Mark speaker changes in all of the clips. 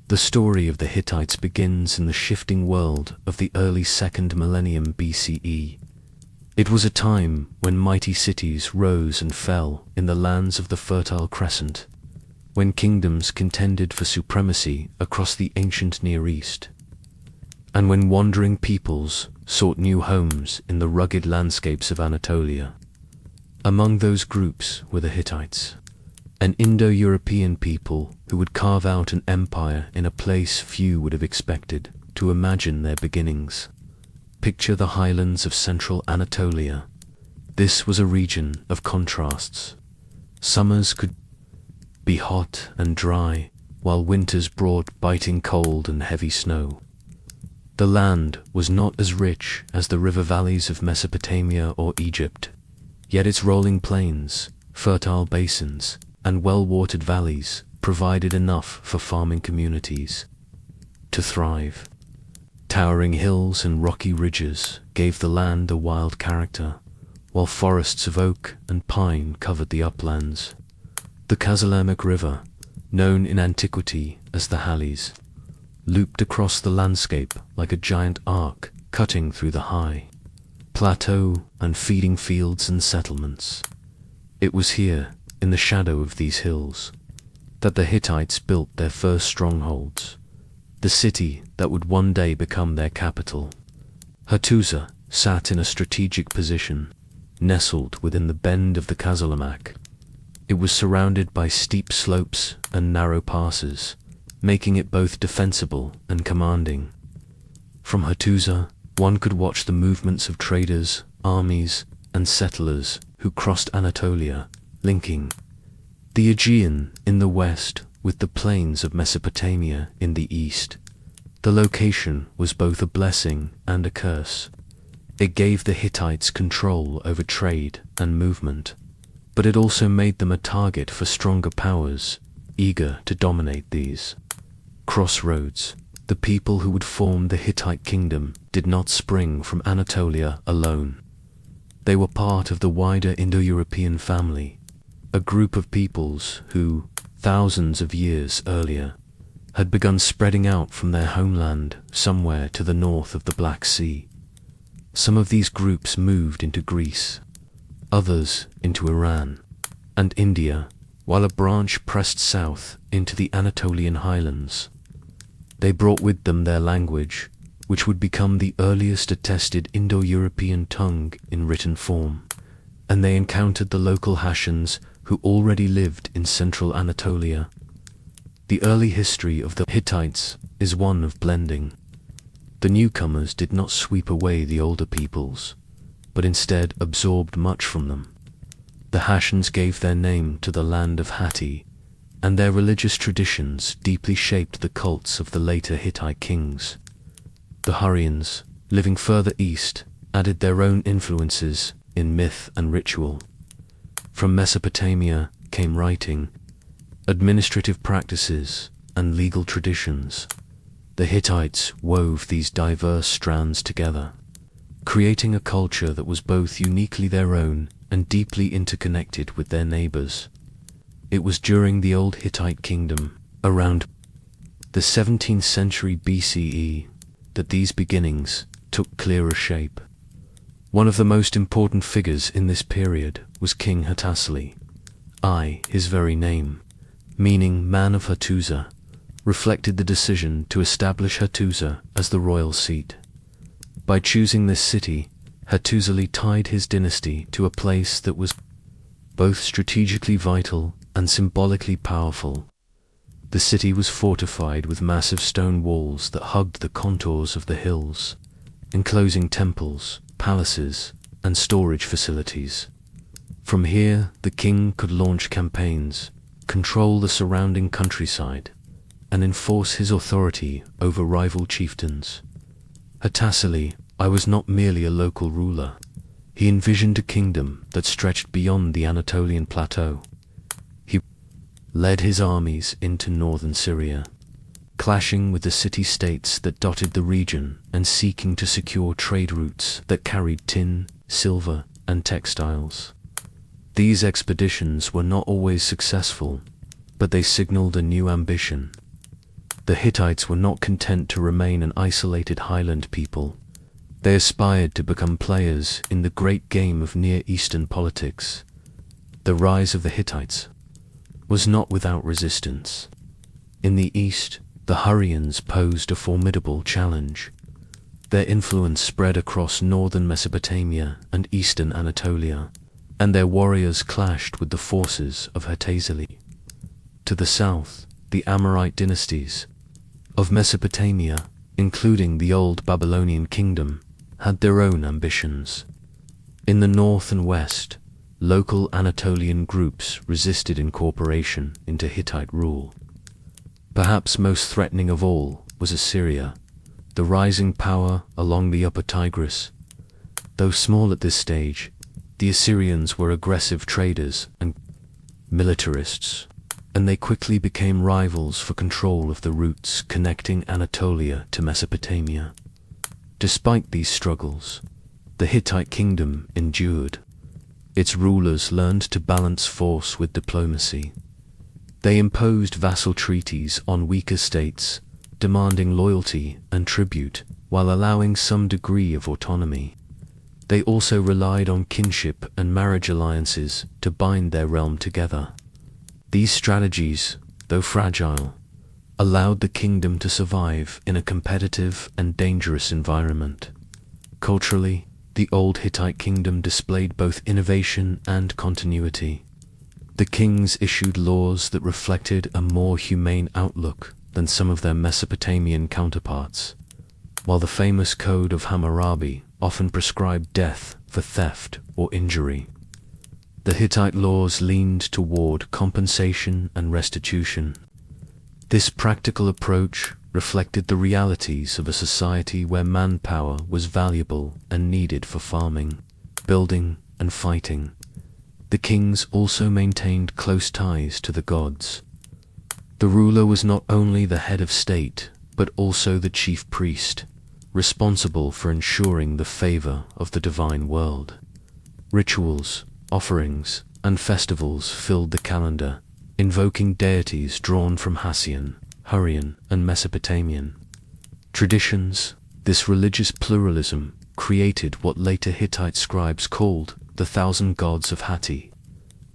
Speaker 1: The story of the Hittites begins in the shifting world of the early 2nd millennium BCE. It was a time when mighty cities rose and fell in the lands of the Fertile Crescent, when kingdoms contended for supremacy across the ancient Near East, and when wandering peoples sought new homes in the rugged landscapes of Anatolia. Among those groups were the Hittites, an Indo-European people who would carve out an empire in a place few would have expected to imagine their beginnings. Picture the highlands of central Anatolia. This was a region of contrasts. Summers could be hot and dry, while winters brought biting cold and heavy snow. The land was not as rich as the river valleys of Mesopotamia or Egypt, yet its rolling plains, fertile basins, and well-watered valleys provided enough for farming communities to thrive. Towering hills and rocky ridges gave the land a wild character, while forests of oak and pine covered the uplands. The Kadesh River, known in antiquity as the Halys, looped across the landscape like a giant arc cutting through the high plateau and feeding fields and settlements. It was here, in the shadow of these hills, that the Hittites built their first strongholds, the city that would one day become their capital. Hattusa sat in a strategic position, nestled within the bend of the Kadesh. It was surrounded by steep slopes and narrow passes, making it both defensible and commanding. From Hattusa, one could watch the movements of traders, armies, and settlers who crossed Anatolia, linking the Aegean in the west with the plains of Mesopotamia in the east. The location was both a blessing and a curse. It gave the Hittites control over trade and movement, but it also made them a target for stronger powers, eager to dominate these. Crossroads. The people who would form the Hittite kingdom did not spring from Anatolia alone. They were part of the wider Indo-European family, a group of peoples who, thousands of years earlier, had begun spreading out from their homeland somewhere to the north of the Black Sea. Some of these groups moved into Greece, others into Iran and India, while a branch pressed south into the Anatolian highlands. They brought with them their language, which would become the earliest attested Indo-European tongue in written form, and they encountered the local Hashans who already lived in central Anatolia. The early history of the Hittites is one of blending. The newcomers did not sweep away the older peoples, but instead absorbed much from them. The Hashans gave their name to the land of Hatti, and their religious traditions deeply shaped the cults of the later Hittite kings. The Hurrians, living further east, added their own influences in myth and ritual. From Mesopotamia came writing, administrative practices, and legal traditions. The Hittites wove these diverse strands together, creating a culture that was both uniquely their own and deeply interconnected with their neighbors. It was during the Old Hittite Kingdom, around the 17th century BCE, that these beginnings took clearer shape. One of the most important figures in this period was King Hattusili. His very name, meaning man of Hattusa, reflected the decision to establish Hattusa as the royal seat. By choosing this city, Hattusili tied his dynasty to a place that was both strategically vital and symbolically powerful. The city was fortified with massive stone walls that hugged the contours of the hills, enclosing temples, palaces, and storage facilities. From here, the king could launch campaigns, control the surrounding countryside, and enforce his authority over rival chieftains. Hattusili was not merely a local ruler. He envisioned a kingdom that stretched beyond the Anatolian plateau. He led his armies into northern Syria, clashing with the city-states that dotted the region and seeking to secure trade routes that carried tin, silver, and textiles. These expeditions were not always successful, but they signaled a new ambition. The Hittites were not content to remain an isolated highland people. They aspired to become players in the great game of Near Eastern politics. The rise of the Hittites was not without resistance. In the east, the Hurrians posed a formidable challenge. Their influence spread across northern Mesopotamia and eastern Anatolia, and their warriors clashed with the forces of Hittite. To the south, the Amorite dynasties of Mesopotamia, including the old Babylonian kingdom, had their own ambitions. In the north and west, local Anatolian groups resisted incorporation into Hittite rule. Perhaps most threatening of all was Assyria, the rising power along the upper Tigris. Though small at this stage, the Assyrians were aggressive traders and militarists, and they quickly became rivals for control of the routes connecting Anatolia to Mesopotamia. Despite these struggles, the Hittite kingdom endured. Its rulers learned to balance force with diplomacy. They imposed vassal treaties on weaker states, demanding loyalty and tribute while allowing some degree of autonomy. They also relied on kinship and marriage alliances to bind their realm together. These strategies, though fragile, allowed the kingdom to survive in a competitive and dangerous environment. Culturally, the old Hittite kingdom displayed both innovation and continuity. The kings issued laws that reflected a more humane outlook than some of their Mesopotamian counterparts, while the famous Code of Hammurabi often prescribed death for theft or injury. The Hittite laws leaned toward compensation and restitution. This practical approach reflected the realities of a society where manpower was valuable and needed for farming, building, and fighting. The kings also maintained close ties to the gods. The ruler was not only the head of state, but also the chief priest, responsible for ensuring the favor of the divine world. Rituals, offerings, and festivals filled the calendar, invoking deities drawn from Hassian, Hurrian, and Mesopotamian traditions. This religious pluralism created what later Hittite scribes called the Thousand Gods of Hatti,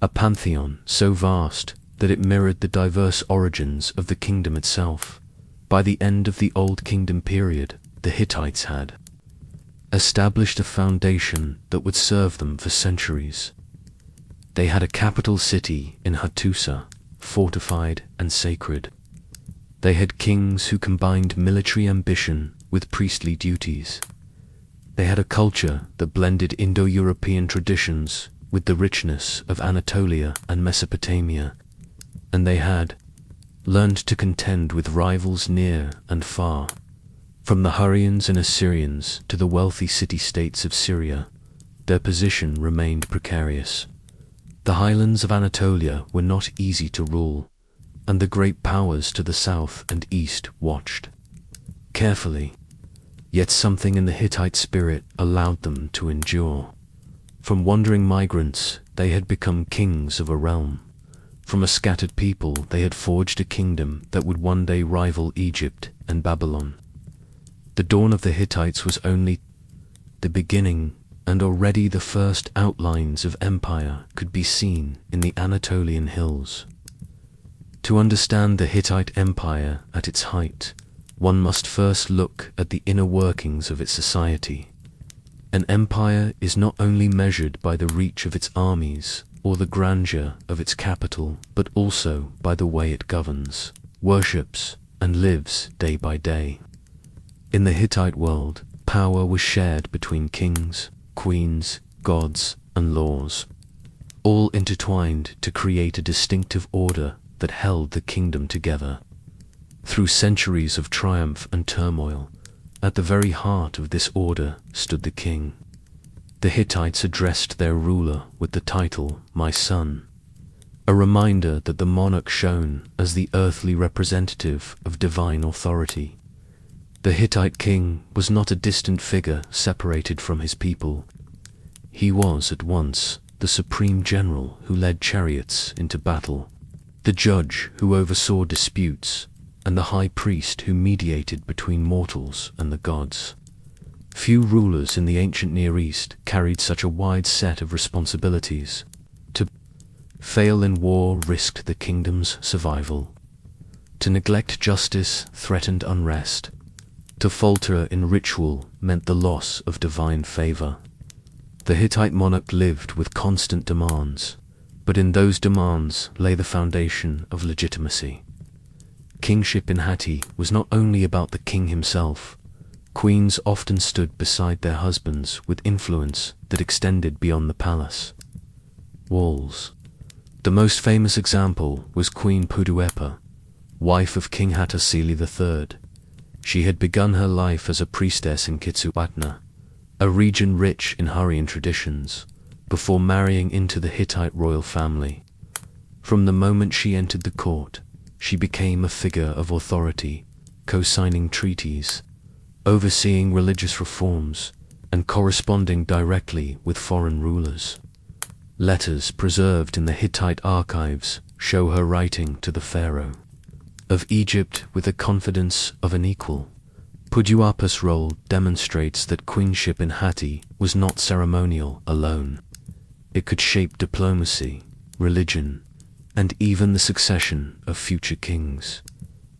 Speaker 1: a pantheon so vast that it mirrored the diverse origins of the kingdom itself. By the end of the Old Kingdom period, the Hittites had established a foundation that would serve them for centuries. They had a capital city in Hattusa, fortified and sacred. They had kings who combined military ambition with priestly duties. They had a culture that blended Indo-European traditions with the richness of Anatolia and Mesopotamia, and they had learned to contend with rivals near and far. From the Hurrians and Assyrians to the wealthy city-states of Syria, their position remained precarious. The highlands of Anatolia were not easy to rule, and the great powers to the south and east watched carefully. Yet something in the Hittite spirit allowed them to endure. From wandering migrants, they had become kings of a realm. From a scattered people, they had forged a kingdom that would one day rival Egypt and Babylon. The dawn of the Hittites was only the beginning, and already the first outlines of empire could be seen in the Anatolian hills. To understand the Hittite Empire at its height, one must first look at the inner workings of its society. An empire is not only measured by the reach of its armies or the grandeur of its capital, but also by the way it governs, worships, and lives day by day. In the Hittite world, power was shared between kings, queens, gods, and laws, all intertwined to create a distinctive order that held the kingdom together. Through centuries of triumph and turmoil, at the very heart of this order stood the king. The Hittites addressed their ruler with the title, "My son," a reminder that the monarch shone as the earthly representative of divine authority. The Hittite king was not a distant figure separated from his people. He was at once the supreme general who led chariots into battle, the judge who oversaw disputes, and the high priest who mediated between mortals and the gods. Few rulers in the ancient Near East carried such a wide set of responsibilities. To fail in war risked the kingdom's survival. To neglect justice threatened unrest. To falter in ritual meant the loss of divine favor. The Hittite monarch lived with constant demands, but in those demands lay the foundation of legitimacy. Kingship in Hatti was not only about the king himself. Queens often stood beside their husbands with influence that extended beyond the palace walls. The most famous example was Queen Puduepa, wife of King Hattusili III. She had begun her life as a priestess in Kitsuwatna, a region rich in Hurrian traditions, before marrying into the Hittite royal family. From the moment she entered the court, she became a figure of authority, co-signing treaties, overseeing religious reforms, and corresponding directly with foreign rulers. Letters preserved in the Hittite archives show her writing to the pharaoh of Egypt with the confidence of an equal. Puduepa's role demonstrates that queenship in Hatti was not ceremonial alone. It could shape diplomacy, religion, and even the succession of future kings.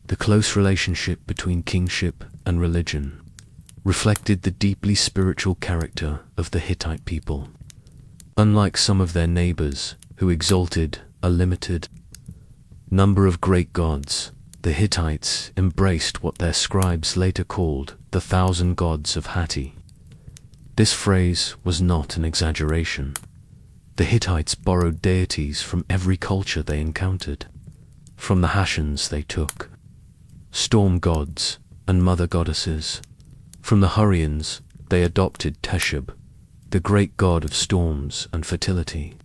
Speaker 1: The close relationship between kingship and religion reflected the deeply spiritual character of the Hittite people. Unlike some of their neighbors, who exalted a limited number of great gods, the Hittites embraced what their scribes later called the 1,000 gods of Hatti. This phrase was not an exaggeration. The Hittites borrowed deities from every culture they encountered. From the Hashans they took storm gods and mother goddesses. From the Hurrians they adopted Teshub, the great god of storms and fertility.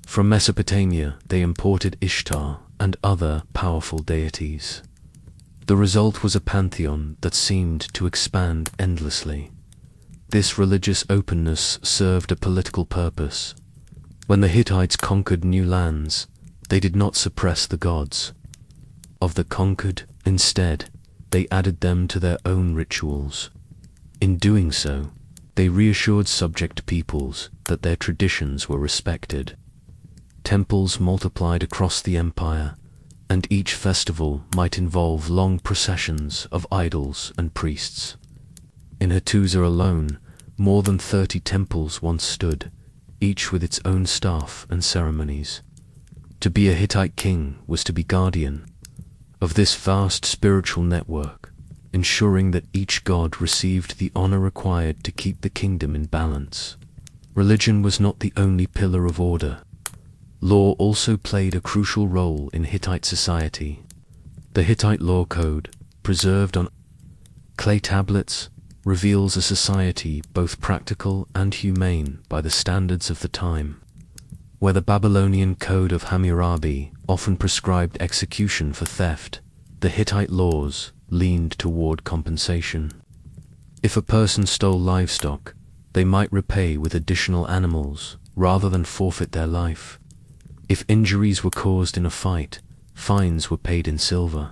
Speaker 1: From Mesopotamia they imported Ishtar and other powerful deities. The result was a pantheon that seemed to expand endlessly. This religious openness served a political purpose. When the Hittites conquered new lands, they did not suppress the gods of the conquered. Instead, they added them to their own rituals. In doing so, they reassured subject peoples that their traditions were respected. Temples multiplied across the empire, and each festival might involve long processions of idols and priests. In Hattusa alone, more than 30 temples once stood, each with its own staff and ceremonies. To be a Hittite king was to be guardian of this vast spiritual network, ensuring that each god received the honor required to keep the kingdom in balance. Religion was not the only pillar of order. Law also played a crucial role in Hittite society. The Hittite law code, preserved on clay tablets, reveals a society both practical and humane by the standards of the time. Where the Babylonian code of Hammurabi often prescribed execution for theft, the Hittite laws leaned toward compensation. If a person stole livestock, they might repay with additional animals rather than forfeit their life. If injuries were caused in a fight, fines were paid in silver.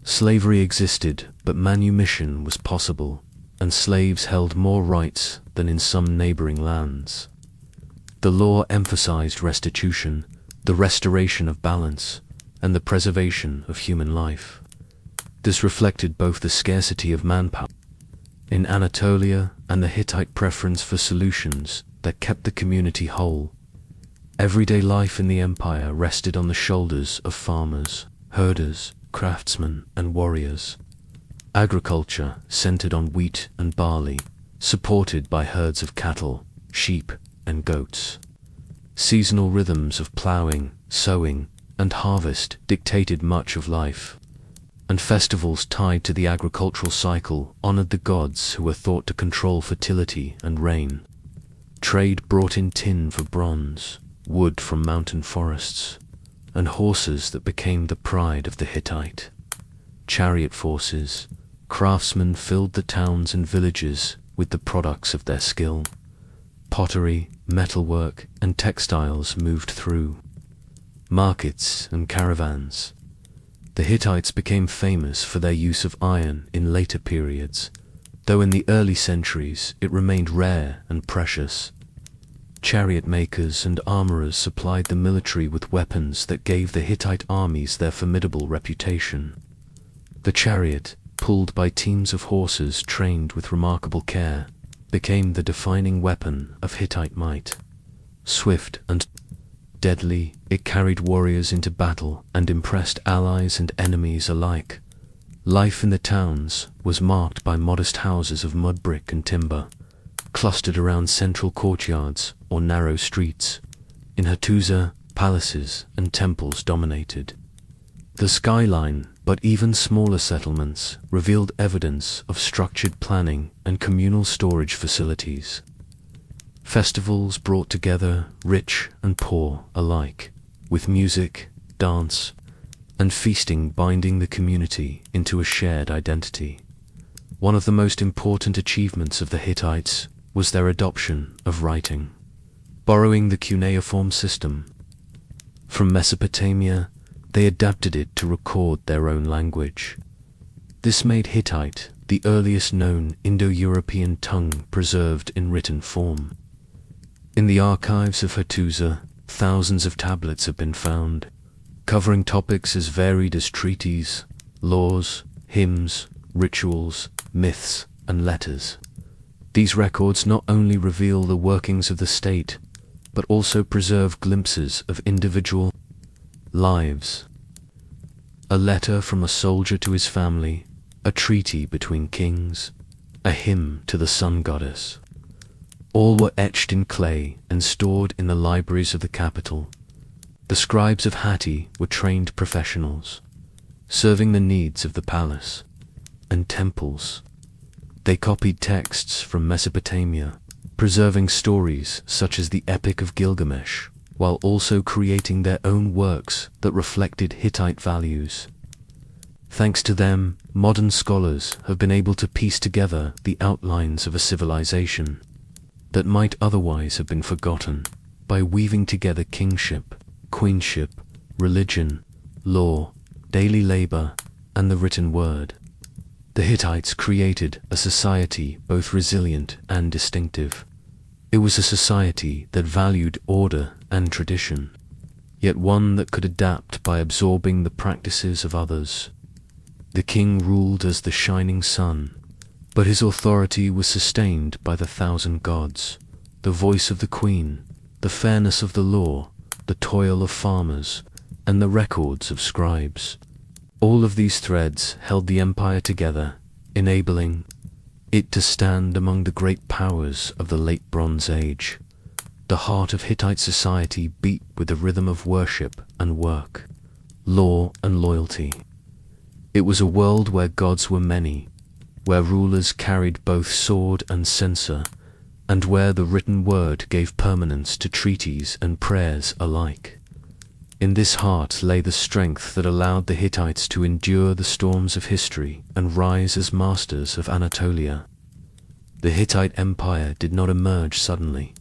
Speaker 1: Slavery existed, but manumission was possible, and slaves held more rights than in some neighboring lands. The law emphasized restitution, the restoration of balance, and the preservation of human life. This reflected both the scarcity of manpower in Anatolia and the Hittite preference for solutions that kept the community whole. Everyday life in the empire rested on the shoulders of farmers, herders, craftsmen, and warriors. Agriculture centered on wheat and barley, supported by herds of cattle, sheep, and goats. Seasonal rhythms of plowing, sowing, and harvest dictated much of life, and festivals tied to the agricultural cycle honored the gods who were thought to control fertility and rain. Trade brought in tin for bronze, wood from mountain forests, and horses that became the pride of the Hittite. Chariot forces, craftsmen filled the towns and villages with the products of their skill. Pottery, metalwork, and textiles moved through markets and caravans. The Hittites became famous for their use of iron in later periods, though in the early centuries it remained rare and precious. Chariot makers and armorers supplied the military with weapons that gave the Hittite armies their formidable reputation. The chariot, pulled by teams of horses trained with remarkable care, became the defining weapon of Hittite might. Swift and deadly, it carried warriors into battle and impressed allies and enemies alike. Life in the towns was marked by modest houses of mud brick and timber, clustered around central courtyards or narrow streets. In Hattusa, palaces and temples dominated. The skyline, but even smaller settlements, revealed evidence of structured planning and communal storage facilities. Festivals brought together rich and poor alike, with music, dance, and feasting binding the community into a shared identity. One of the most important achievements of the Hittites was their adoption of writing. Borrowing the cuneiform system from Mesopotamia, they adapted it to record their own language. This made Hittite the earliest known Indo-European tongue preserved in written form. In the archives of Hattusa, thousands of tablets have been found, covering topics as varied as treaties, laws, hymns, rituals, myths, and letters. These records not only reveal the workings of the state, but also preserve glimpses of individual lives. A letter from a soldier to his family, a treaty between kings, a hymn to the sun goddess. All were etched in clay and stored in the libraries of the capital. The scribes of Hatti were trained professionals, serving the needs of the palace and temples. They copied texts from Mesopotamia, preserving stories such as the Epic of Gilgamesh, while also creating their own works that reflected Hittite values. Thanks to them, modern scholars have been able to piece together the outlines of a civilization that might otherwise have been forgotten, by weaving together kingship, queenship, religion, law, daily labor, and the written word. The Hittites created a society both resilient and distinctive. It was a society that valued order and tradition, yet one that could adapt by absorbing the practices of others. The king ruled as the shining sun, but his authority was sustained by the 1,000 gods, the voice of the queen, the fairness of the law, the toil of farmers, and the records of scribes. All of these threads held the empire together, enabling it to stand among the great powers of the late Bronze Age. The heart of Hittite society beat with the rhythm of worship and work, law and loyalty. It was a world where gods were many, where rulers carried both sword and censer, and where the written word gave permanence to treaties and prayers alike. In this heart lay the strength that allowed the Hittites to endure the storms of history and rise as masters of Anatolia. The Hittite Empire did not emerge suddenly.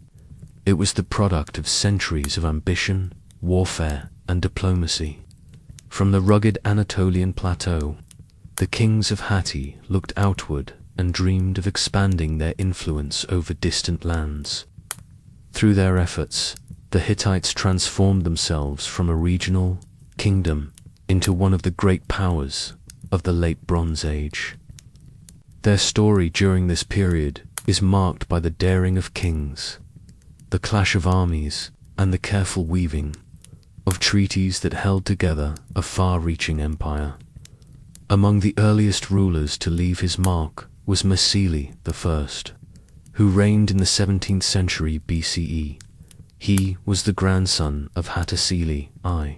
Speaker 1: It was the product of centuries of ambition, warfare, and diplomacy. From the rugged Anatolian plateau, the kings of Hatti looked outward and dreamed of expanding their influence over distant lands. Through their efforts, the Hittites transformed themselves from a regional kingdom into one of the great powers of the late Bronze Age. Their story during this period is marked by the daring of kings, the clash of armies, and the careful weaving of treaties that held together a far-reaching empire. Among the earliest rulers to leave his mark was Masili I, who reigned in the 17th century BCE. He was the grandson of Hattusili I,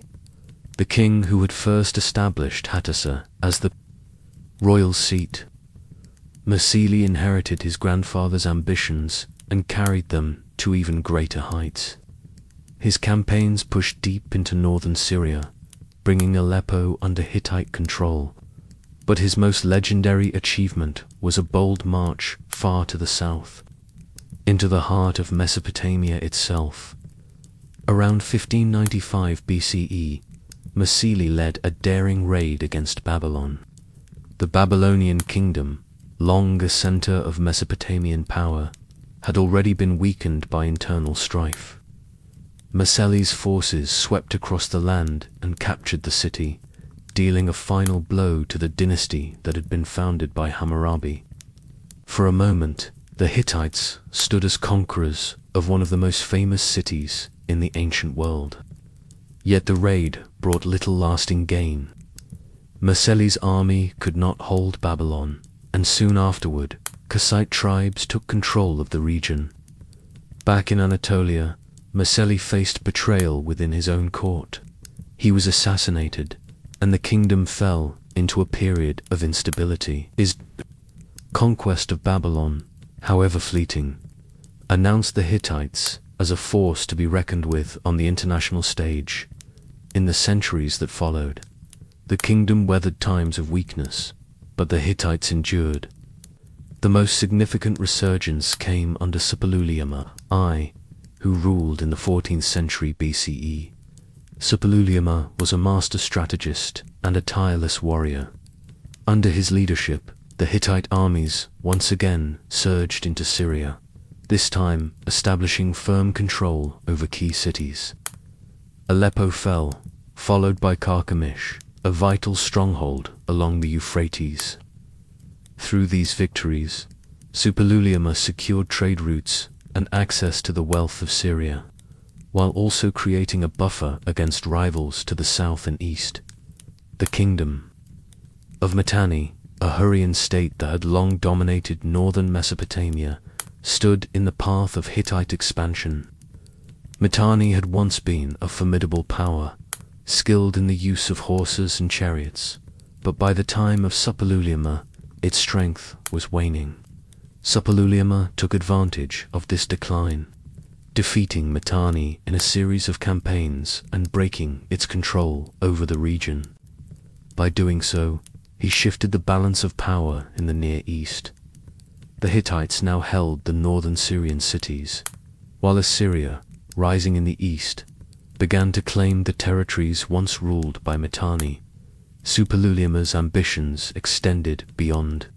Speaker 1: the king who had first established Hattusa as the royal seat. Masili inherited his grandfather's ambitions and carried them to even greater heights. His campaigns pushed deep into northern Syria, bringing Aleppo under Hittite control. But his most legendary achievement was a bold march far to the south, into the heart of Mesopotamia itself. Around 1595 BCE, Masili led a daring raid against Babylon. The Babylonian kingdom, long a center of Mesopotamian power, had already been weakened by internal strife. Masili's forces swept across the land and captured the city, dealing a final blow to the dynasty that had been founded by Hammurabi. For a moment, the Hittites stood as conquerors of one of the most famous cities in the ancient world. Yet the raid brought little lasting gain. Masili's army could not hold Babylon, and soon afterward, Kassite tribes took control of the region. Back in Anatolia, Masili faced betrayal within his own court. He was assassinated, and the kingdom fell into a period of instability. His conquest of Babylon, however fleeting, announced the Hittites as a force to be reckoned with on the international stage. In the centuries that followed, the kingdom weathered times of weakness, but the Hittites endured. The most significant resurgence came under Suppiluliuma I, who ruled in the 14th century BCE. Suppiluliuma was a master strategist and a tireless warrior. Under his leadership, the Hittite armies once again surged into Syria, this time establishing firm control over key cities. Aleppo fell, followed by Carchemish, a vital stronghold along the Euphrates. Through these victories, Suppiluliuma secured trade routes and access to the wealth of Syria, while also creating a buffer against rivals to the south and east. The kingdom of Mitanni, a Hurrian state that had long dominated northern Mesopotamia, stood in the path of Hittite expansion. Mitanni had once been a formidable power, skilled in the use of horses and chariots, but by the time of Suppiluliuma, its strength was waning. Suppiluliuma took advantage of this decline, defeating Mitanni in a series of campaigns and breaking its control over the region. By doing so, he shifted the balance of power in the Near East. The Hittites now held the northern Syrian cities, while Assyria, rising in the east, began to claim the territories once ruled by Mitanni. Suppiluliuma's ambitions extended beyond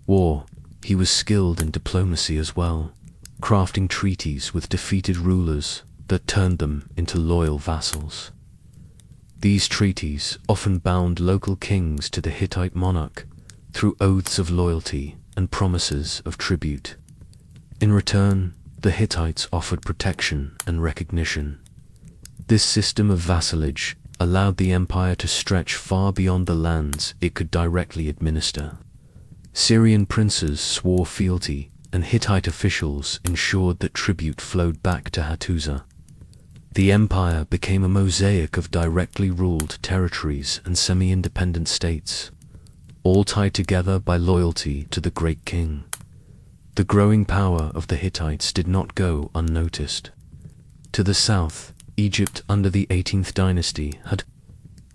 Speaker 1: war. He was skilled in diplomacy as well, crafting treaties with defeated rulers that turned them into loyal vassals. These treaties often bound local kings to the Hittite monarch through oaths of loyalty and promises of tribute. In return, the Hittites offered protection and recognition. This system of vassalage allowed the empire to stretch far beyond the lands it could directly administer. Syrian princes swore fealty, and Hittite officials ensured that tribute flowed back to Hattusa. The empire became a mosaic of directly ruled territories and semi-independent states, all tied together by loyalty to the great king. The growing power of the Hittites did not go unnoticed. To the south, Egypt under the 18th dynasty had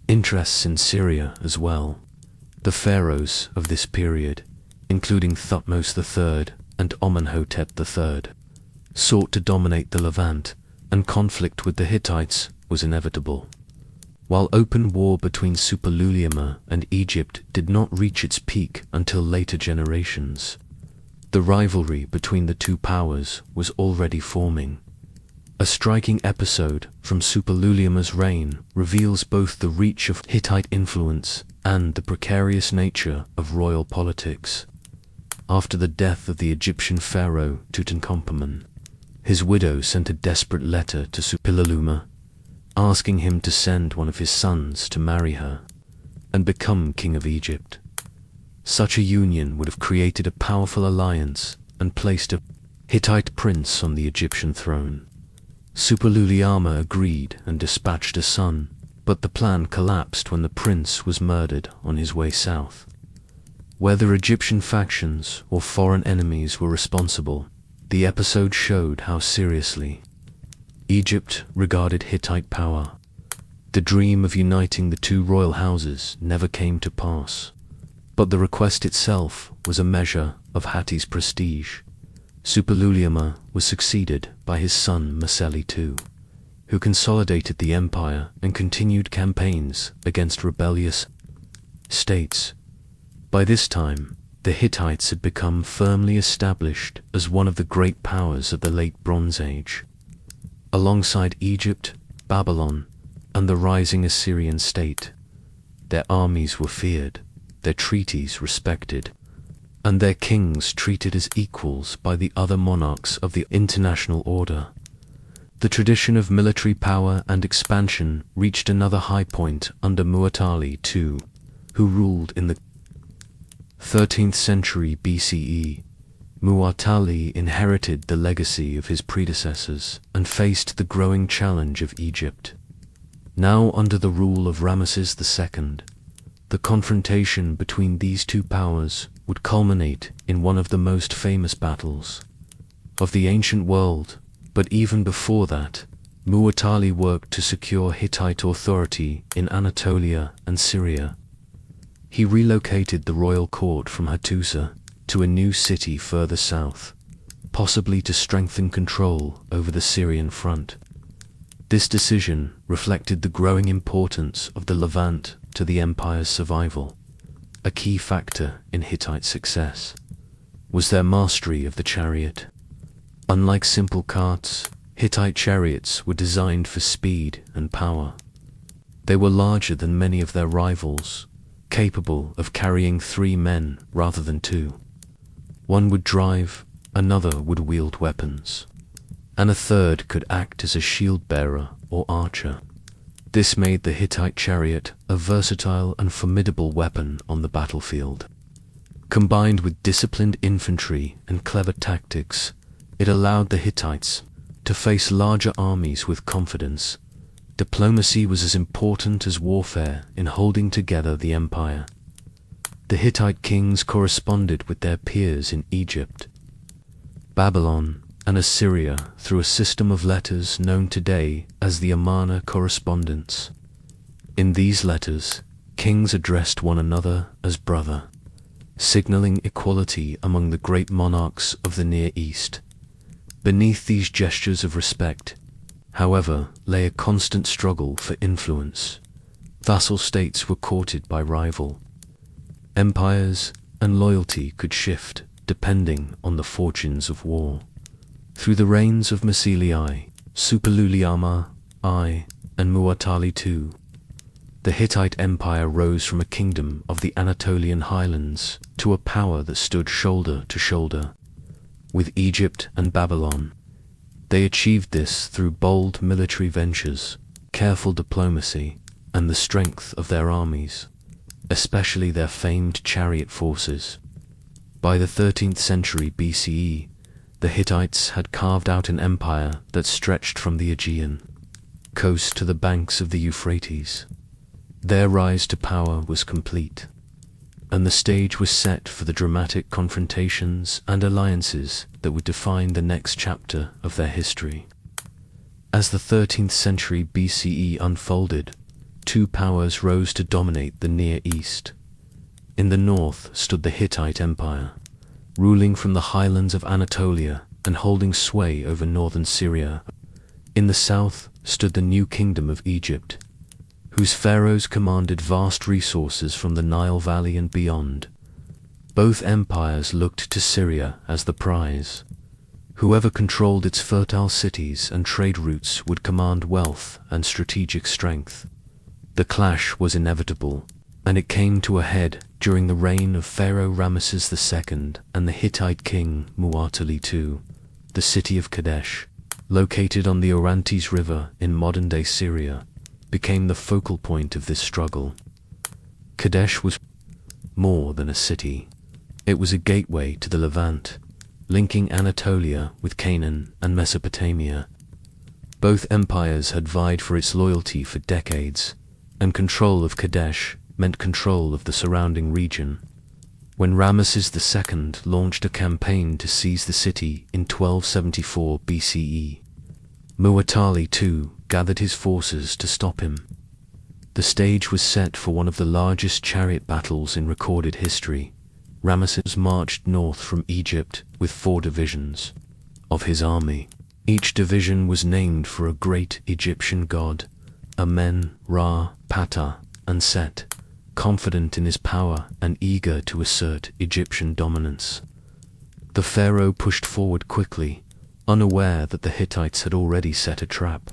Speaker 1: interests in Syria as well. The pharaohs of this period, including Thutmose III and Amenhotep III, sought to dominate the Levant, and conflict with the Hittites was inevitable. While open war between Suppiluliuma and Egypt did not reach its peak until later generations, the rivalry between the two powers was already forming. A striking episode from Suppiluliuma's reign reveals both the reach of Hittite influence and the precarious nature of royal politics. After the death of the Egyptian pharaoh Tutankhamun, his widow sent a desperate letter to Suppiluliuma, asking him to send one of his sons to marry her and become king of Egypt. Such a union would have created a powerful alliance and placed a Hittite prince on the Egyptian throne. Suppiluliuma agreed and dispatched a son, but the plan collapsed when the prince was murdered on his way south. Whether Egyptian factions or foreign enemies were responsible, the episode showed how seriously Egypt regarded Hittite power. The dream of uniting the two royal houses never came to pass, but the request itself was a measure of Hatti's prestige. Suppiluliuma was succeeded by his son Masili II. who consolidated the empire and continued campaigns against rebellious states. By this time, the Hittites had become firmly established as one of the great powers of the Late Bronze Age. Alongside Egypt, Babylon, and the rising Assyrian state, their armies were feared, their treaties respected, and their kings treated as equals by the other monarchs of the international order. The tradition of military power and expansion reached another high point under Muwatalli II, who ruled in the 13th century BCE. Muwatalli inherited the legacy of his predecessors and faced the growing challenge of Egypt. Now under the rule of Ramesses II, the confrontation between these two powers would culminate in one of the most famous battles of the ancient world. But even before that, Muwatalli worked to secure Hittite authority in Anatolia and Syria. He relocated the royal court from Hattusa to a new city further south, possibly to strengthen control over the Syrian front. This decision reflected the growing importance of the Levant to the empire's survival. A key factor in Hittite success was their mastery of the chariot. Unlike simple carts, Hittite chariots were designed for speed and power. They were larger than many of their rivals, capable of carrying 3 men rather than 2. One would drive, another would wield weapons, and a third could act as a shield bearer or archer. This made the Hittite chariot a versatile and formidable weapon on the battlefield. Combined with disciplined infantry and clever tactics, it allowed the Hittites to face larger armies with confidence. Diplomacy was as important as warfare in holding together the empire. The Hittite kings corresponded with their peers in Egypt, Babylon, and Assyria through a system of letters known today as the Amarna correspondence. In these letters, kings addressed one another as brother, signaling equality among the great monarchs of the Near East. Beneath these gestures of respect, however, lay a constant struggle for influence. Vassal states were courted by rival empires, and loyalty could shift depending on the fortunes of war. Through the reigns of Masili I, Suppiluliuma I, and Muwatalli II, the Hittite Empire rose from a kingdom of the Anatolian highlands to a power that stood shoulder to shoulder with Egypt and Babylon. They achieved this through bold military ventures, careful diplomacy, and the strength of their armies, especially their famed chariot forces. By the 13th century BCE, the Hittites had carved out an empire that stretched from the Aegean coast to the banks of the Euphrates. Their rise to power was complete, and the stage was set for the dramatic confrontations and alliances that would define the next chapter of their history. As the 13th century BCE unfolded, 2 powers rose to dominate the Near East. In the north stood the Hittite Empire, ruling from the highlands of Anatolia and holding sway over northern Syria. In the south stood the new kingdom of Egypt, whose pharaohs commanded vast resources from the Nile Valley and beyond. Both empires looked to Syria as the prize. Whoever controlled its fertile cities and trade routes would command wealth and strategic strength. The clash was inevitable, and it came to a head during the reign of Pharaoh Ramesses II and the Hittite king Muwatalli II. The city of Kadesh, located on the Orontes River in modern-day Syria, became the focal point of this struggle. Kadesh was more than a city. It was a gateway to the Levant, linking Anatolia with Canaan and Mesopotamia. Both empires had vied for its loyalty for decades, and control of Kadesh meant control of the surrounding region. When Ramesses II launched a campaign to seize the city in 1274 BCE, Muwatalli II gathered his forces to stop him. The stage was set for one of the largest chariot battles in recorded history. Ramesses marched north from Egypt with 4 divisions of his army, Each division was named for a great Egyptian god, Amen, Ra, Ptah, and Set, confident in his power and eager to assert Egyptian dominance. The pharaoh pushed forward quickly, unaware that the Hittites had already set a trap.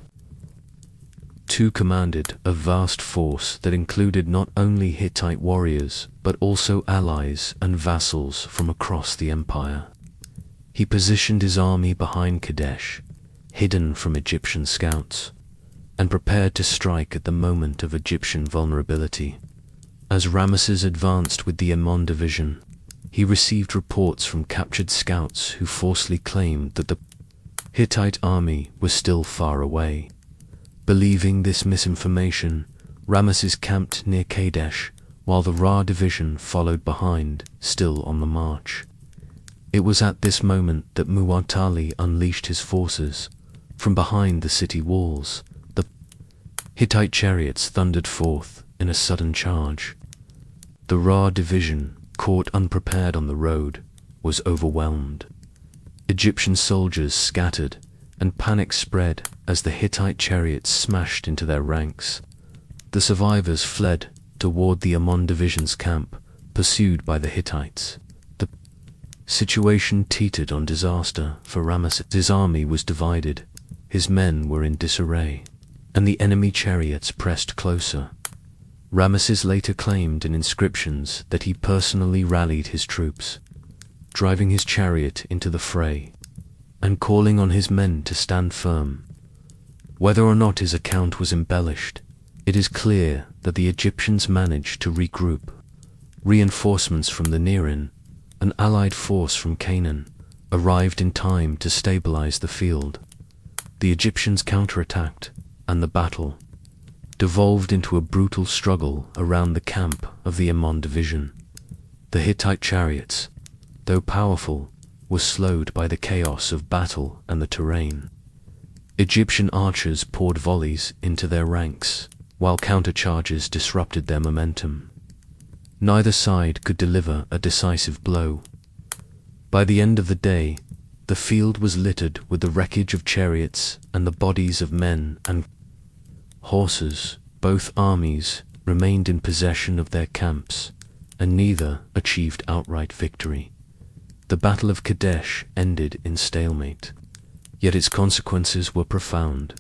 Speaker 1: Two commanded a vast force that included not only Hittite warriors but also allies and vassals from across the empire. He positioned his army behind Kadesh, hidden from Egyptian scouts, and prepared to strike at the moment of Egyptian vulnerability. As Ramesses advanced with the Ammon division, he received reports from captured scouts who falsely claimed that the Hittite army was still far away. Believing this misinformation, Ramesses camped near Kadesh, while the Ra division followed behind, still on the march. It was at this moment that Muwatalli unleashed his forces. From behind the city walls, the Hittite chariots thundered forth in a sudden charge. The Ra division, caught unprepared on the road, was overwhelmed. Egyptian soldiers scattered, and panic spread as the Hittite chariots smashed into their ranks. The survivors fled toward the Ammon division's camp, pursued by the Hittites. The situation teetered on disaster for Ramesses. His army was divided, his men were in disarray, and the enemy chariots pressed closer. Ramesses later claimed in inscriptions that he personally rallied his troops, driving his chariot into the fray, and calling on his men to stand firm. Whether or not his account was embellished, it is clear that the Egyptians managed to regroup. Reinforcements from the Nerin, an allied force from Canaan, arrived in time to stabilize the field. The Egyptians counterattacked, and the battle devolved into a brutal struggle around the camp of the Ammon division. The Hittite chariots, though powerful, were slowed by the chaos of battle and the terrain. Egyptian archers poured volleys into their ranks, while countercharges disrupted their momentum. Neither side could deliver a decisive blow. By the end of the day, the field was littered with the wreckage of chariots and the bodies of men and horses. Both armies remained in possession of their camps, and neither achieved outright victory. The Battle of Kadesh ended in stalemate, yet its consequences were profound.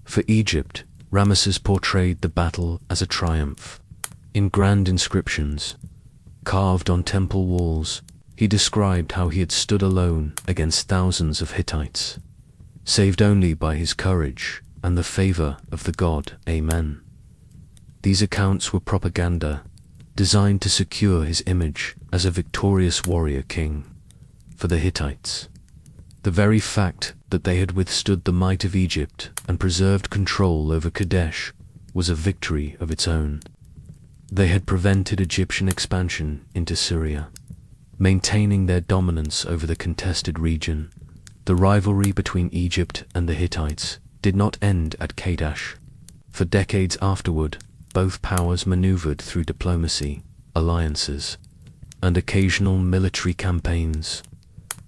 Speaker 1: For Egypt, Ramesses portrayed the battle as a triumph. In grand inscriptions, carved on temple walls, he described how he had stood alone against thousands of Hittites, saved only by his courage and the favor of the god Amen. These accounts were propaganda, designed to secure his image as a victorious warrior king. For the Hittites, the very fact that they had withstood the might of Egypt and preserved control over Kadesh was a victory of its own. They had prevented Egyptian expansion into Syria, maintaining their dominance over the contested region. The rivalry between Egypt and the Hittites did not end at Kadesh. For decades afterward, both powers maneuvered through diplomacy, alliances, and occasional military campaigns.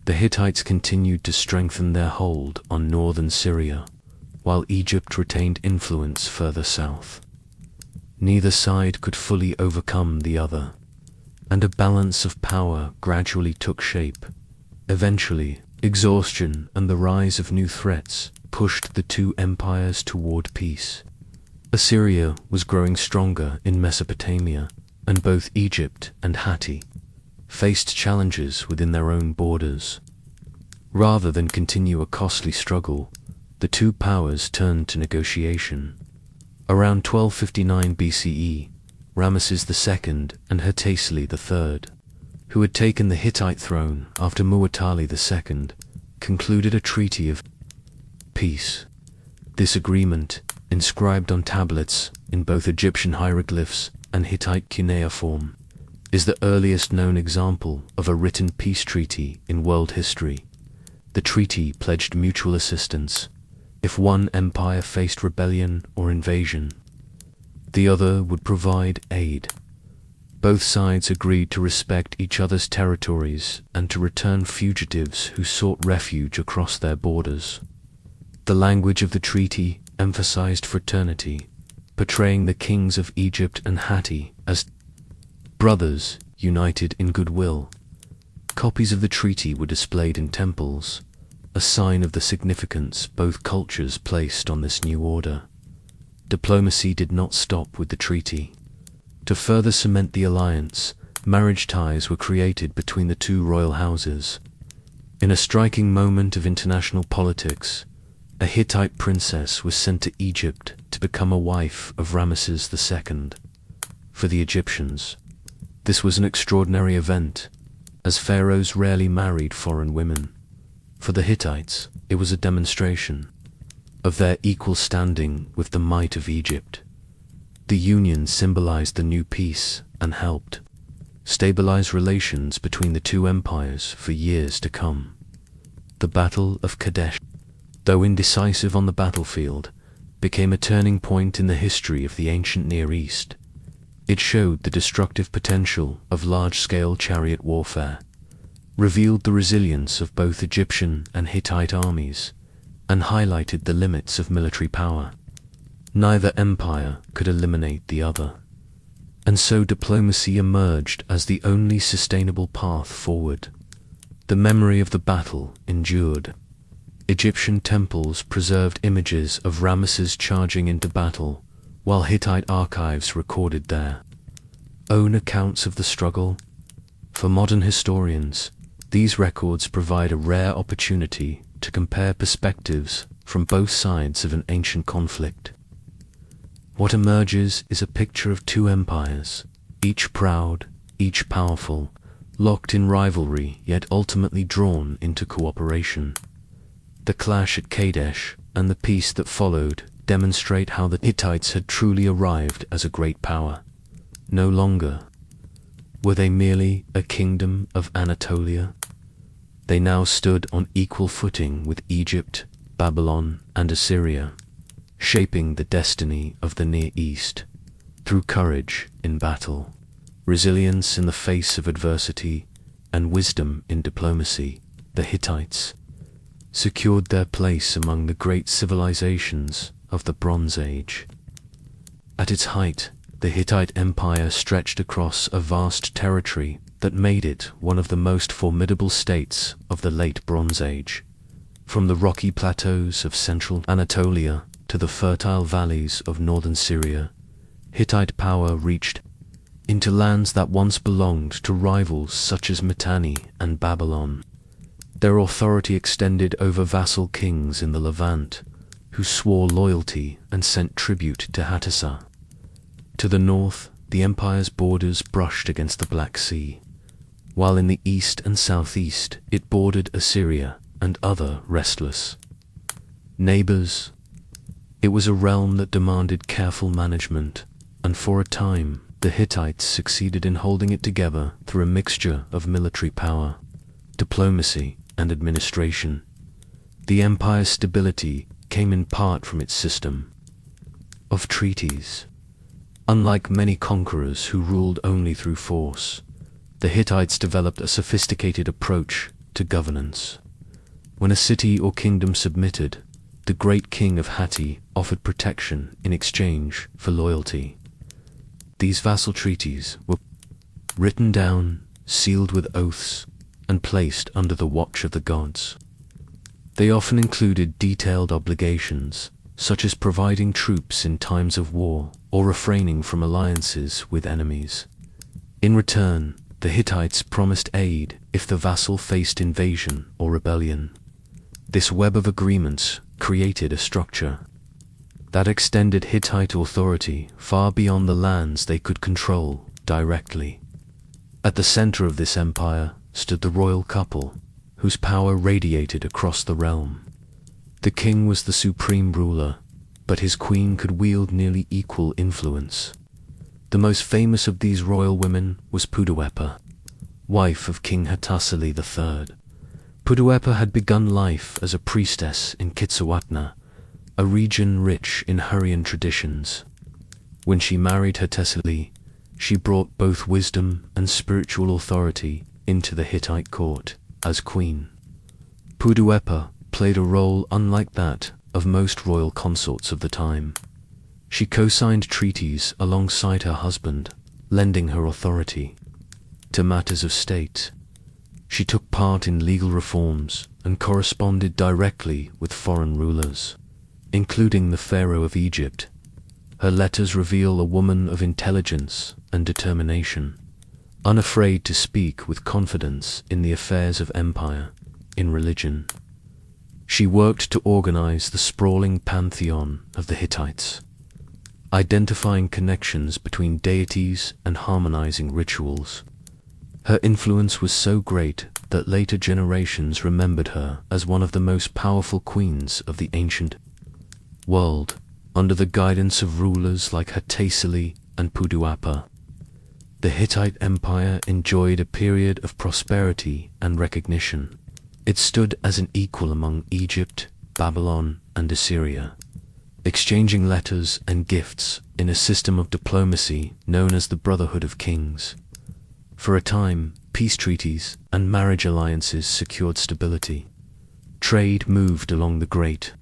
Speaker 1: The Hittites continued to strengthen their hold on northern Syria, while Egypt retained influence further south. Neither side could fully overcome the other, and a balance of power gradually took shape. Eventually, exhaustion and the rise of new threats pushed the two empires toward peace. Assyria was growing stronger in Mesopotamia, and both Egypt and Hatti faced challenges within their own borders. Rather than continue a costly struggle, the two powers turned to negotiation. Around 1259 BCE, Ramesses II and Hattusili III, who had taken the Hittite throne after Muwatalli II, concluded a treaty of peace. This agreement, inscribed on tablets in both Egyptian hieroglyphs and Hittite cuneiform, is the earliest known example of a written peace treaty in world history. The treaty pledged mutual assistance. If one empire faced rebellion or invasion, the other would provide aid. Both sides agreed to respect each other's territories and to return fugitives who sought refuge across their borders. The language of the treaty emphasized fraternity, portraying the kings of Egypt and Hatti as brothers united in goodwill. Copies of the treaty were displayed in temples, a sign of the significance both cultures placed on this new order. Diplomacy did not stop with the treaty. To further cement the alliance, marriage ties were created between the two royal houses. In a striking moment of international politics, a Hittite princess was sent to Egypt to become a wife of Ramesses II. For the Egyptians, this was an extraordinary event, as pharaohs rarely married foreign women. For the Hittites, it was a demonstration of their equal standing with the might of Egypt. The union symbolized the new peace and helped stabilize relations between the two empires for years to come. The Battle of Kadesh, though indecisive on the battlefield, became a turning point in the history of the ancient Near East. It showed the destructive potential of large-scale chariot warfare, revealed the resilience of both Egyptian and Hittite armies, and highlighted the limits of military power. Neither empire could eliminate the other, and so diplomacy emerged as the only sustainable path forward. The memory of the battle endured. Egyptian temples preserved images of Ramesses charging into battle, while Hittite archives recorded their own accounts of the struggle. For modern historians, these records provide a rare opportunity to compare perspectives from both sides of an ancient conflict. What emerges is a picture of two empires, each proud, each powerful, locked in rivalry yet ultimately drawn into cooperation. The clash at Kadesh and the peace that followed demonstrate how the Hittites had truly arrived as a great power. No longer were they merely a kingdom of Anatolia. They now stood on equal footing with Egypt, Babylon, and Assyria, shaping the destiny of the Near East through courage in battle, resilience in the face of adversity, and wisdom in diplomacy. The Hittites secured their place among the great civilizations of the Bronze Age. At its height, the Hittite Empire stretched across a vast territory that made it one of the most formidable states of the late Bronze Age. From the rocky plateaus of central Anatolia to the fertile valleys of northern Syria, Hittite power reached into lands that once belonged to rivals such as Mitanni and Babylon. Their authority extended over vassal kings in the Levant, who swore loyalty and sent tribute to Hadassah. To the north, the empire's borders brushed against the Black Sea, while in the east and southeast it bordered Assyria and other restless neighbors. It was a realm that demanded careful management, and for a time the Hittites succeeded in holding it together through a mixture of military power, diplomacy, and administration. The empire's stability came in part from its system of treaties. Unlike many conquerors who ruled only through force, the Hittites developed a sophisticated approach to governance. When a city or kingdom submitted, the great king of Hatti offered protection in exchange for loyalty. These vassal treaties were written down, sealed with oaths, and placed under the watch of the gods. They often included detailed obligations, such as providing troops in times of war or refraining from alliances with enemies. In return, the Hittites promised aid if the vassal faced invasion or rebellion. This web of agreements created a structure that extended Hittite authority far beyond the lands they could control directly. At the center of this empire stood the royal couple, whose power radiated across the realm. The king was the supreme ruler, but his queen could wield nearly equal influence. The most famous of these royal women was Puduepa, wife of King Hattusili III. Puduepa had begun life as a priestess in Kitsuwatna, a region rich in Hurrian traditions. When she married Hattusili, she brought both wisdom and spiritual authority into the Hittite court as queen. Puduepa played a role unlike that of most royal consorts of the time. She co-signed treaties alongside her husband, lending her authority to matters of state. She took part in legal reforms and corresponded directly with foreign rulers, including the Pharaoh of Egypt. Her letters reveal a woman of intelligence and determination, unafraid to speak with confidence in the affairs of empire, in religion. She worked to organize the sprawling pantheon of the Hittites, identifying connections between deities and harmonizing rituals. Her influence was so great that later generations remembered her as one of the most powerful queens of the ancient world, under the guidance of rulers like Hattusili and Puduapa. The Hittite Empire enjoyed a period of prosperity and recognition. It stood as an equal among Egypt, Babylon, and Assyria, exchanging letters and gifts in a system of diplomacy known as the Brotherhood of Kings. For a time, peace treaties and marriage alliances secured stability. Trade moved along the great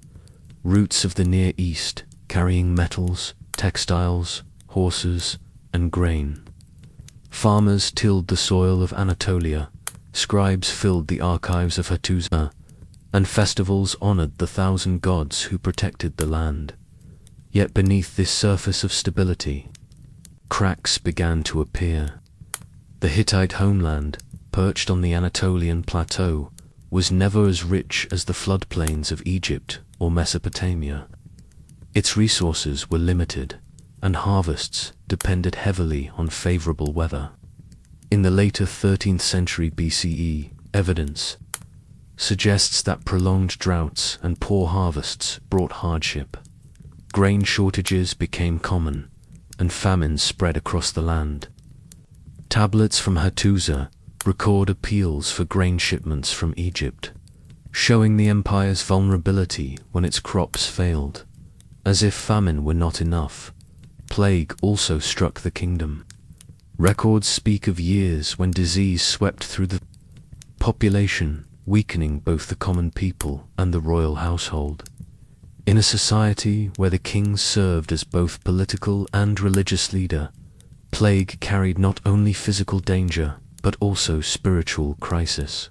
Speaker 1: routes of the Near East, carrying metals, textiles, horses, and grain. Farmers tilled the soil of Anatolia, scribes filled the archives of Hattusa, and festivals honored the 1,000 gods who protected the land. Yet beneath this surface of stability, cracks began to appear. The Hittite homeland, perched on the Anatolian plateau, was never as rich as the floodplains of Egypt or Mesopotamia. Its resources were limited, and harvests depended heavily on favorable weather. In the later 13th century BCE, evidence suggests that prolonged droughts and poor harvests brought hardship. Grain shortages became common, and famines spread across the land. Tablets from Hattusa record appeals for grain shipments from Egypt, showing the empire's vulnerability when its crops failed. As if famine were not enough, plague also struck the kingdom. Records speak of years when disease swept through the population, weakening both the common people and the royal household. In a society where the king served as both political and religious leader, plague carried not only physical danger, but also spiritual crisis.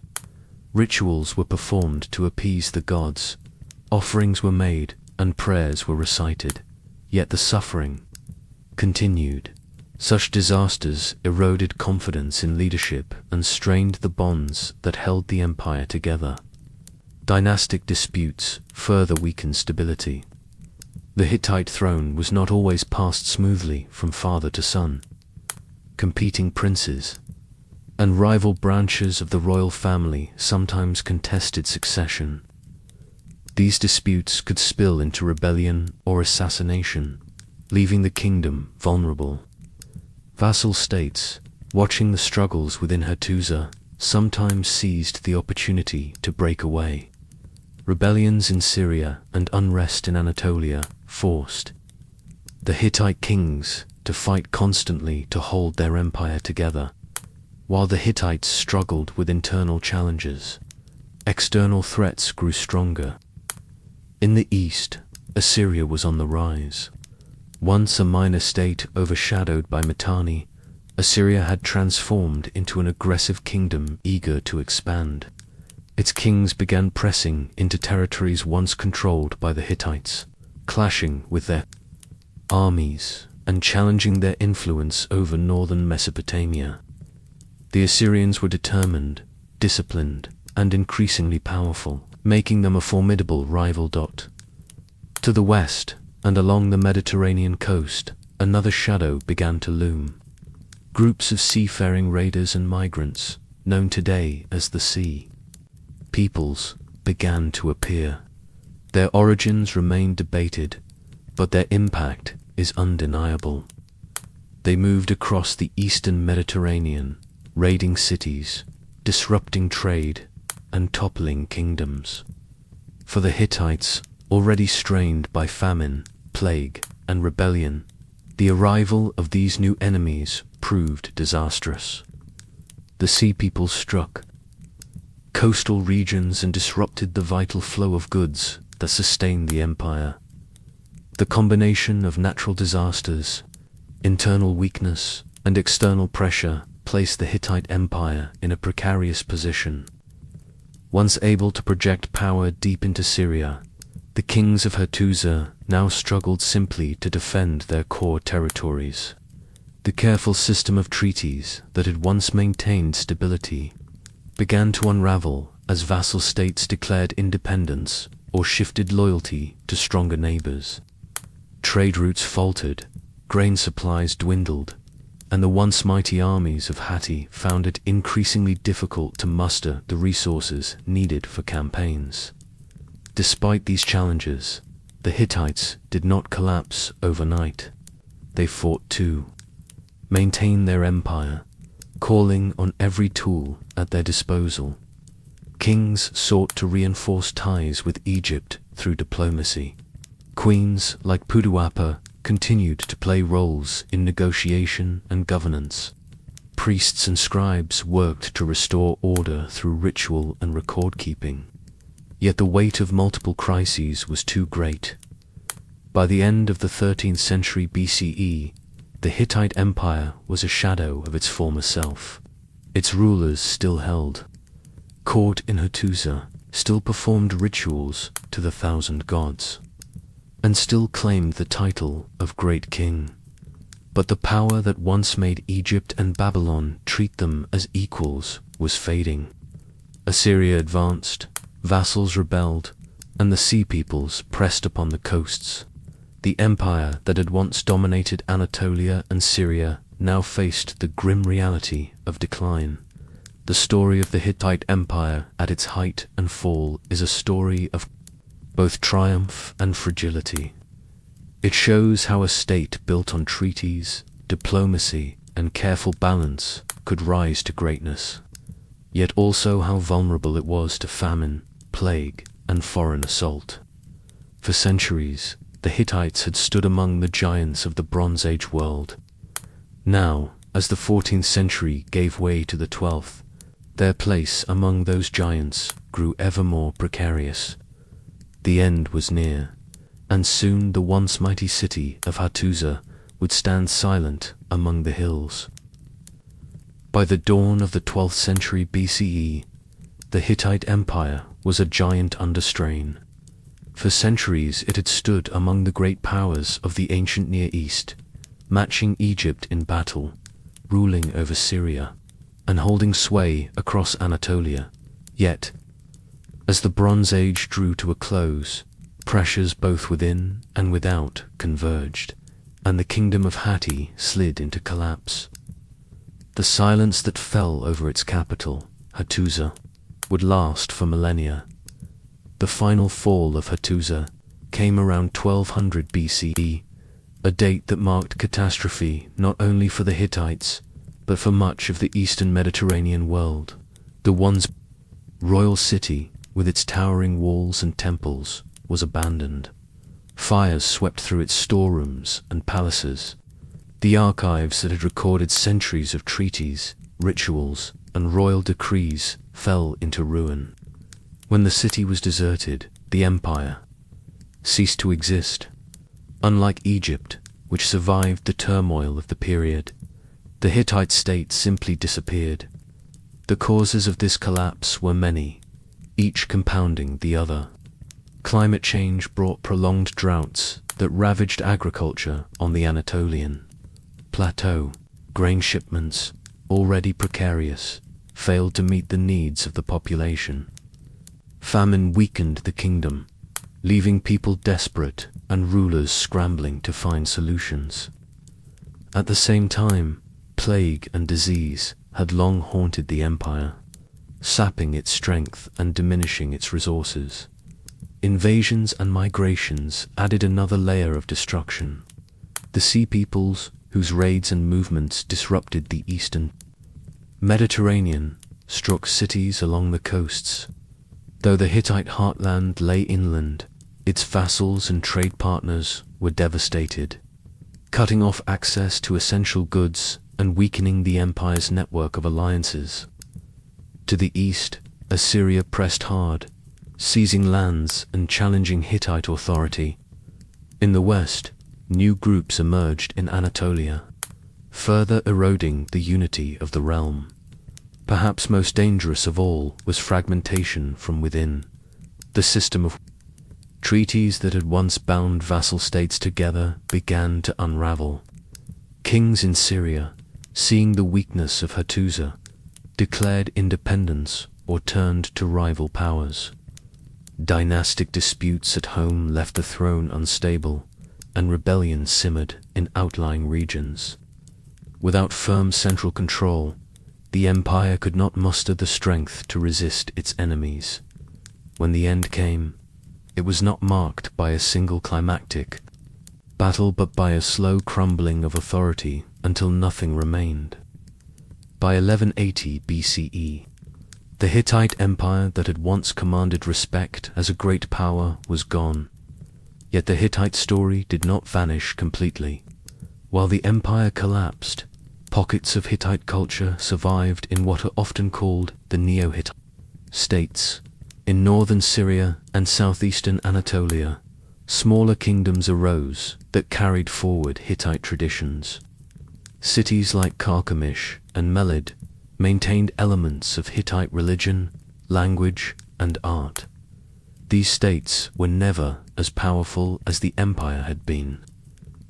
Speaker 1: Rituals were performed to appease the gods, offerings were made, and prayers were recited. Yet the suffering continued. Such disasters eroded confidence in leadership and strained the bonds that held the empire together. Dynastic disputes further weakened stability. The Hittite throne was not always passed smoothly from father to son. Competing princes and rival branches of the royal family sometimes contested succession. These disputes could spill into rebellion or assassination, leaving the kingdom vulnerable. Vassal states, watching the struggles within Hattusa, sometimes seized the opportunity to break away. Rebellions in Syria and unrest in Anatolia forced the Hittite kings to fight constantly to hold their empire together. While the Hittites struggled with internal challenges, external threats grew stronger. In the east, Assyria was on the rise. Once a minor state overshadowed by Mitanni, Assyria had transformed into an aggressive kingdom eager to expand. Its kings began pressing into territories once controlled by the Hittites, clashing with their armies and challenging their influence over northern Mesopotamia. The Assyrians were determined, disciplined, and increasingly powerful, making them a formidable rival. To the west, and along the Mediterranean coast, another shadow began to loom. Groups of seafaring raiders and migrants, known today as the Sea Peoples, began to appear. Their origins remain debated, but their impact is undeniable. They moved across the eastern Mediterranean, raiding cities, disrupting trade, and toppling kingdoms. For the Hittites, already strained by famine, plague, and rebellion, the arrival of these new enemies proved disastrous. The Sea Peoples struck coastal regions and disrupted the vital flow of goods that sustained the empire. The combination of natural disasters, internal weakness, and external pressure placed the Hittite Empire in a precarious position. Once able to project power deep into Syria, the kings of Hattusa now struggled simply to defend their core territories. The careful system of treaties that had once maintained stability began to unravel as vassal states declared independence or shifted loyalty to stronger neighbors. Trade routes faltered, grain supplies dwindled, and the once mighty armies of Hatti found it increasingly difficult to muster the resources needed for campaigns. Despite these challenges, the Hittites did not collapse overnight. They fought to maintain their empire, calling on every tool at their disposal. Kings sought to reinforce ties with Egypt through diplomacy. Queens like Puduapa continued to play roles in negotiation and governance. Priests and scribes worked to restore order through ritual and record-keeping. Yet the weight of multiple crises was too great. By the end of the 13th century BCE, the Hittite Empire was a shadow of its former self. Its rulers still held court in Hattusa, still performed rituals to the 1,000 gods, and still claimed the title of Great King. But the power that once made Egypt and Babylon treat them as equals was fading. Assyria advanced, vassals rebelled, and the sea peoples pressed upon the coasts. The empire that had once dominated Anatolia and Syria now faced the grim reality of decline. The story of the Hittite Empire at its height and fall is a story of both triumph and fragility. It shows how a state built on treaties, diplomacy, and careful balance could rise to greatness, yet also how vulnerable it was to famine, plague, and foreign assault. For centuries, the Hittites had stood among the giants of the Bronze Age world. Now, as the 14th century gave way to the 12th, their place among those giants grew ever more precarious. The end was near, and soon the once mighty city of Hattusa would stand silent among the hills. By the dawn of the 12th century BCE, the Hittite Empire was a giant under strain. For centuries it had stood among the great powers of the ancient Near East, matching Egypt in battle, ruling over Syria, and holding sway across Anatolia. Yet, as the Bronze Age drew to a close, pressures both within and without converged, and the kingdom of Hatti slid into collapse. The silence that fell over its capital, Hattusa, would last for millennia. The final fall of Hattusa came around 1200 BCE, a date that marked catastrophe not only for the Hittites, but for much of the eastern Mediterranean world. The once royal city, with its towering walls and temples, was abandoned. Fires swept through its storerooms and palaces. The archives that had recorded centuries of treaties, rituals, and royal decrees fell into ruin. When the city was deserted, the empire ceased to exist. Unlike Egypt, which survived the turmoil of the period, the Hittite state simply disappeared. The causes of this collapse were many, each compounding the other. Climate change brought prolonged droughts that ravaged agriculture on the Anatolian plateau. Grain shipments, already precarious, failed to meet the needs of the population. Famine weakened the kingdom, leaving people desperate and rulers scrambling to find solutions. At the same time, plague and disease had long haunted the empire, sapping its strength and diminishing its resources. Invasions and migrations added another layer of destruction. The sea peoples, whose raids and movements disrupted the eastern Mediterranean, struck cities along the coasts. Though the Hittite heartland lay inland, its vassals and trade partners were devastated, cutting off access to essential goods and weakening the empire's network of alliances. To the east, Assyria pressed hard, seizing lands and challenging Hittite authority. In the west, new groups emerged in Anatolia, further eroding the unity of the realm. Perhaps most dangerous of all was fragmentation from within. The system of treaties that had once bound vassal states together began to unravel. Kings in Syria, seeing the weakness of Hattusa, declared independence or turned to rival powers. Dynastic disputes at home left the throne unstable, and rebellion simmered in outlying regions. Without firm central control, the empire could not muster the strength to resist its enemies. When the end came, it was not marked by a single climactic battle but by a slow crumbling of authority until nothing remained. By 1180 BCE, the Hittite Empire that had once commanded respect as a great power was gone. Yet the Hittite story did not vanish completely. While the empire collapsed, pockets of Hittite culture survived in what are often called the Neo-Hittite states. In northern Syria and southeastern Anatolia, smaller kingdoms arose that carried forward Hittite traditions. Cities like Carchemish and Melid maintained elements of Hittite religion, language, and art. These states were never as powerful as the empire had been,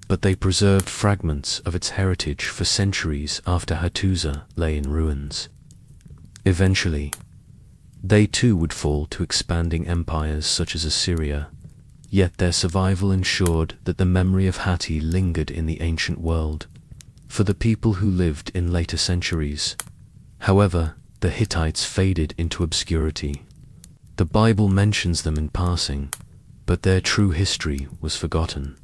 Speaker 1: but they preserved fragments of its heritage for centuries after Hattusa lay in ruins. Eventually, they too would fall to expanding empires such as Assyria, yet their survival ensured that the memory of Hatti lingered in the ancient world for the people who lived in later centuries. However, the Hittites faded into obscurity. The Bible mentions them in passing, but their true history was forgotten.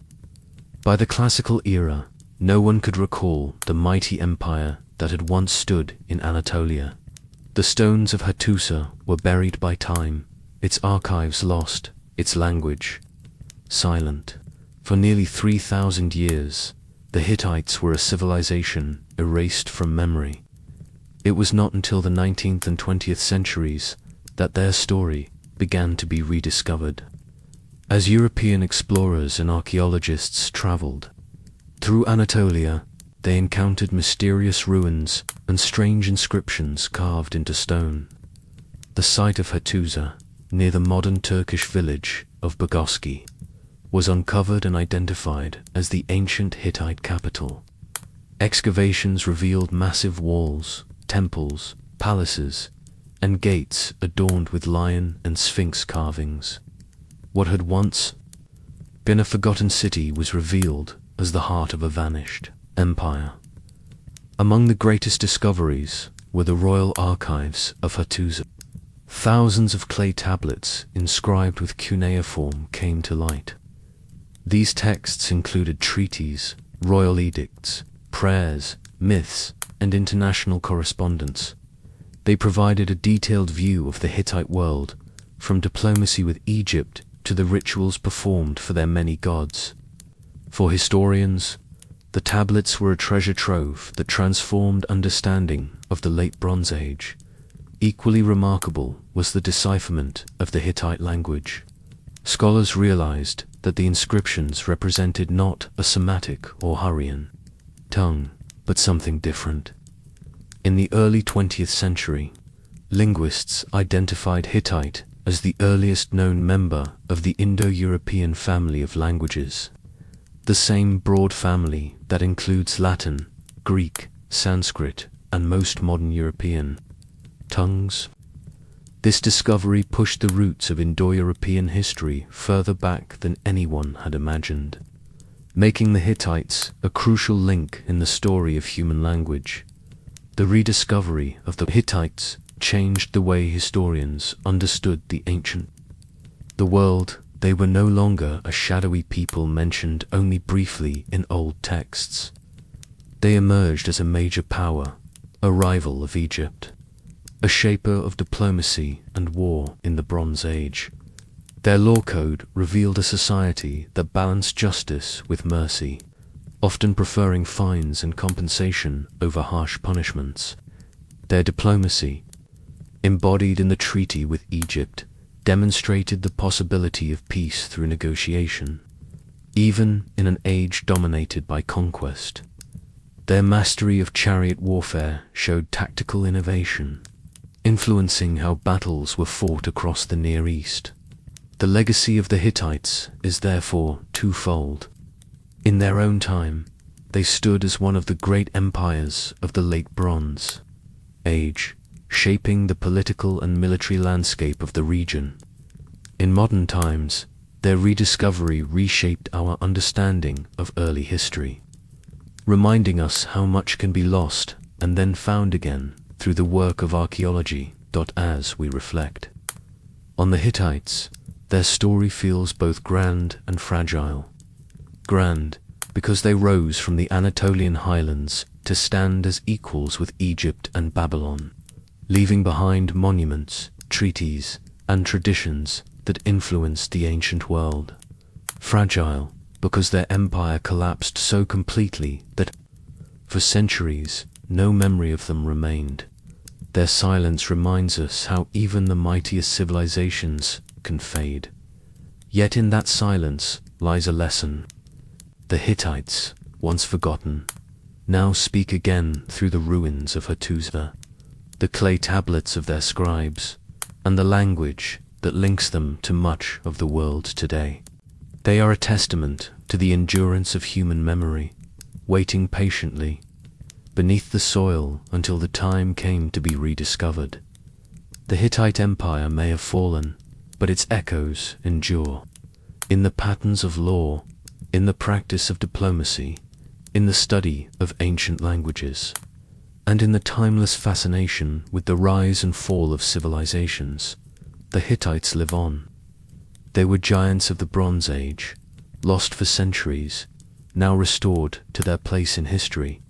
Speaker 1: By the classical era, no one could recall the mighty empire that had once stood in Anatolia. The stones of Hattusa were buried by time, its archives lost, its language silent. For nearly 3,000 years, the Hittites were a civilization erased from memory. It was not until the 19th and 20th centuries that their story began to be rediscovered. As European explorers and archaeologists traveled through Anatolia, they encountered mysterious ruins and strange inscriptions carved into stone. The site of Hattusa, near the modern Turkish village of Bogoski, was uncovered and identified as the ancient Hittite capital. Excavations revealed massive walls, temples, palaces, and gates adorned with lion and sphinx carvings. What had once been a forgotten city was revealed as the heart of a vanished empire. Among the greatest discoveries were the royal archives of Hattusa. Thousands of clay tablets inscribed with cuneiform came to light. These texts included treaties, royal edicts, prayers, myths, and international correspondence. They provided a detailed view of the Hittite world, from diplomacy with Egypt to the rituals performed for their many gods. For historians, the tablets were a treasure trove that transformed understanding of the Late Bronze Age. Equally remarkable was the decipherment of the Hittite language. Scholars realized that the inscriptions represented not a Semitic or Hurrian tongue, but something different. In the early 20th century, linguists identified Hittite as the earliest known member of the Indo-European family of languages, the same broad family that includes Latin, Greek, Sanskrit, and most modern European tongues. This discovery pushed the roots of Indo-European history further back than anyone had imagined, making the Hittites a crucial link in the story of human language. The rediscovery of the Hittites changed the way historians understood the ancient world. They were no longer a shadowy people mentioned only briefly in old texts. They emerged as a major power, a rival of Egypt, a shaper of diplomacy and war in the Bronze Age. Their law code revealed a society that balanced justice with mercy, often preferring fines and compensation over harsh punishments. Their diplomacy, embodied in the treaty with Egypt, demonstrated the possibility of peace through negotiation, even in an age dominated by conquest. Their mastery of chariot warfare showed tactical innovation, influencing how battles were fought across the Near East. The legacy of the Hittites is therefore twofold. In their own time, they stood as one of the great empires of the Late Bronze Age, shaping the political and military landscape of the region. In modern times, their rediscovery reshaped our understanding of early history, reminding us how much can be lost and then found again through the work of archaeology. As we reflect on the Hittites, their story feels both grand and fragile. Grand, because they rose from the Anatolian highlands to stand as equals with Egypt and Babylon, leaving behind monuments, treaties, and traditions that influenced the ancient world. Fragile, because their empire collapsed so completely that, for centuries, no memory of them remained. Their silence reminds us how even the mightiest civilizations can fade. Yet in that silence lies a lesson. The Hittites, once forgotten, now speak again through the ruins of Hattusa, the clay tablets of their scribes, and the language that links them to much of the world today. They are a testament to the endurance of human memory, waiting patiently beneath the soil until the time came to be rediscovered. The Hittite Empire may have fallen, but its echoes endure. In the patterns of law, in the practice of diplomacy, in the study of ancient languages, and in the timeless fascination with the rise and fall of civilizations, the Hittites live on. They were giants of the Bronze Age, lost for centuries, now restored to their place in history.